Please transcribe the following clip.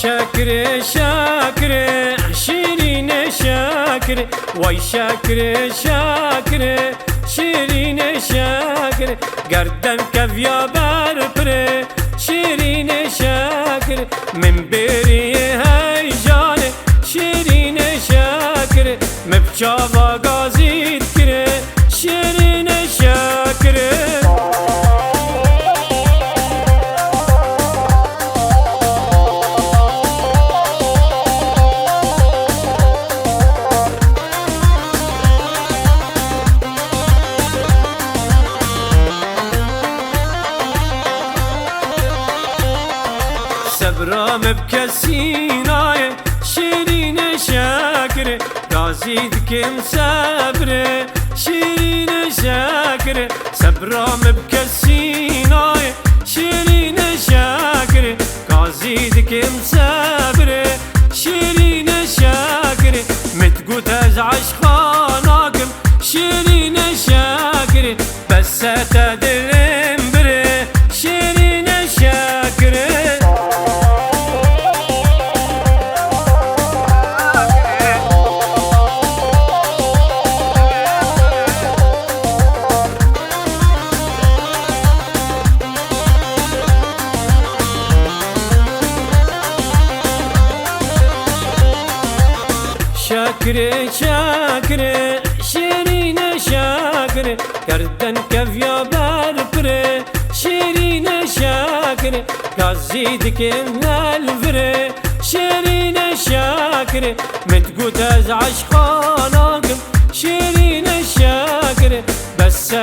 شاكر شاكر شيرين شاكر واي شاكر شاكر شيرين شاكر قردن كفيا بربر شيرين شاكر من بيري هيجان شيرين شاكر مبشابا غازيت كر شيرين شاكر صبرام بكسيناي شيرين شاكر غازيد كم صبر شيرين شاكر صبرام بكسيناي شيرين شاكر غازيد كم صبر شيرين شاكر متقوت ازعش خاناكم شيرين شاكر بس تدرم بره شيرين شاكر شاكر شاكر شيرين شاكر كردن كفيا بربر شيرين شاكر غازيدك الفر شيرين شاكر متقوت ازعش خاناكم شيرين شاكر بس